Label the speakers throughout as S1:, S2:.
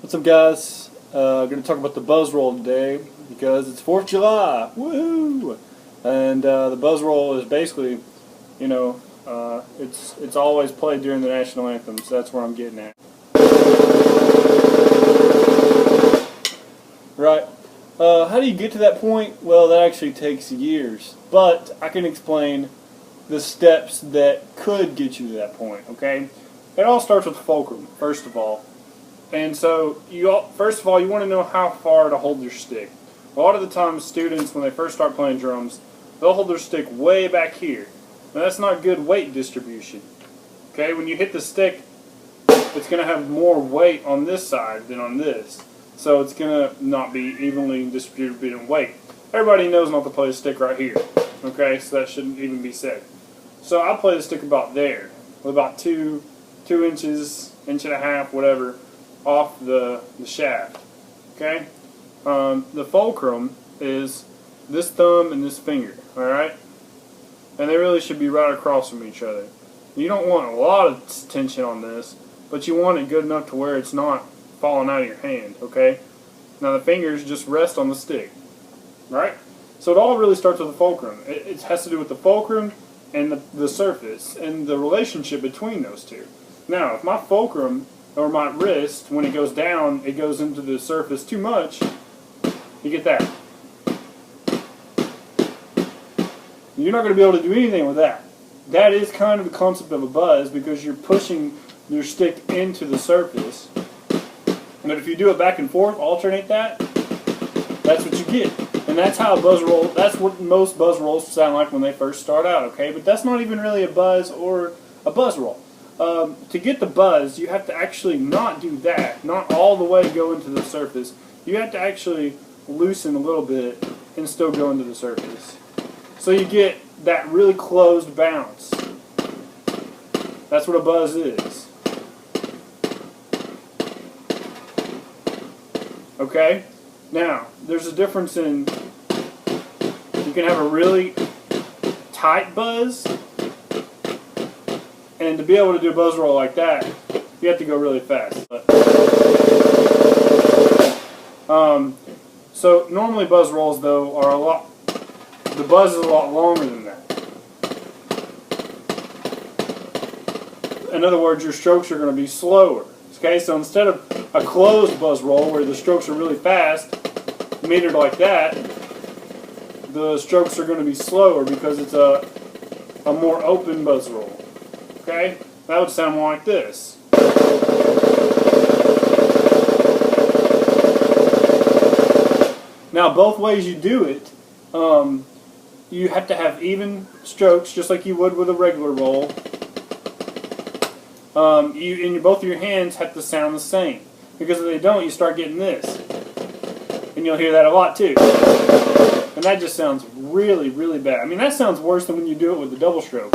S1: What's up, guys? Going to talk about the buzz roll today because it's 4th of July. Woohoo! And the buzz roll is basically, it's always played during the national anthem, so that's where I'm getting at. Right. How do you get to that point? Well, that actually takes years, but I can explain the steps that could get you to that point. Okay. It all starts with fulcrum, first of all. And so, first of all, you want to know how far to hold your stick. A lot of the times, students, when they first start playing drums, they'll hold their stick way back here. Now, that's not good weight distribution. Okay, when you hit the stick, it's going to have more weight on this side than on this. So it's going to not be evenly distributed in weight. Everybody knows not to play the stick right here. Okay, so that shouldn't even be said. So I play the stick about there, with about 2 inches, inch and a half, whatever, off the shaft. Okay? The fulcrum is this thumb and this finger, alright? And they really should be right across from each other. You don't want a lot of tension on this, but you want it good enough to where it's not falling out of your hand, okay? Now the fingers just rest on the stick, right? So it all really starts with the fulcrum. It has to do with the fulcrum and the surface and the relationship between those two. Now, if my fulcrum or my wrist, when it goes down, it goes into the surface too much, you get that. You're not going to be able to do anything with that. That is kind of the concept of a buzz because you're pushing your stick into the surface. But if you do it back and forth, alternate that, that's what you get. And that's how a buzz roll, that's what most buzz rolls sound like when they first start out, okay? But that's not even really a buzz or a buzz roll. To get the buzz, you have to actually not do that, not all the way go into the surface. You have to actually loosen a little bit and still go into the surface. So you get that really closed bounce. That's what a buzz is. Okay? Now, there's a difference in, you can have a really tight buzz, and to be able to do a buzz roll like that, you have to go really fast. So normally buzz rolls, though, are the buzz is a lot longer than that. In other words, your strokes are going to be slower. Okay, so instead of a closed buzz roll where the strokes are really fast, metered like that, the strokes are going to be slower because it's a more open buzz roll. Okay, that would sound more like this. Now, both ways you do it, you have to have even strokes, just like you would with a regular roll. Both of your hands have to sound the same, because if they don't, you start getting this, and you'll hear that a lot too. And that just sounds really, really bad. I mean, that sounds worse than when you do it with the double stroke.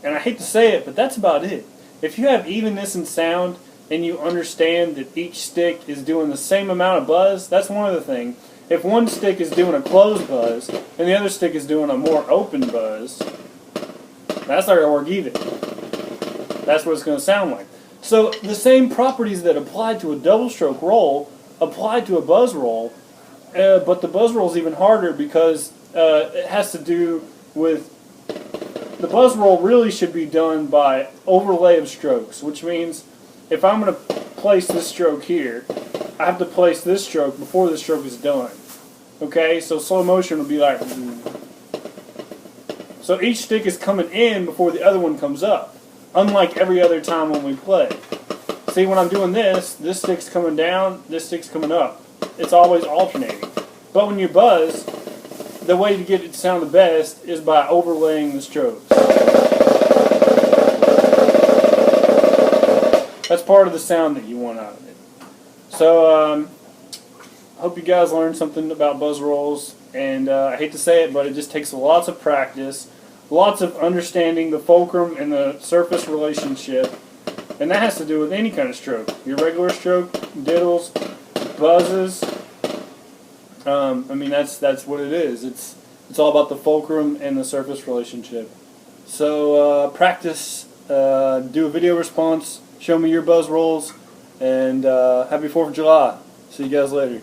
S1: And I hate to say it, but that's about it. If you have evenness in sound and you understand that each stick is doing the same amount of buzz, that's one other thing. If one stick is doing a closed buzz and the other stick is doing a more open buzz, that's not going to work either. That's what it's going to sound like. So the same properties that apply to a double stroke roll apply to a buzz roll, but the buzz roll is even harder because it has to do with, the buzz roll really should be done by overlay of strokes, which means if I'm going to place this stroke here, I have to place this stroke before the stroke is done. Okay, so slow motion would be like, so each stick is coming in before the other one comes up, unlike every other time when we play. See, when I'm doing this stick's coming down, this stick's coming up. It's always alternating. But when you buzz, the way to get it to sound the best is by overlaying the strokes. That's part of the sound that you want out of it. So, I hope you guys learned something about buzz rolls, and I hate to say it, but it just takes lots of practice, lots of understanding the fulcrum and the surface relationship, and that has to do with any kind of stroke. Your regular stroke, diddles, buzzes. I mean, that's what it is. It's all about the fulcrum and the surface relationship. So practice, do a video response, show me your buzz rolls, And happy 4th of July. See you guys later.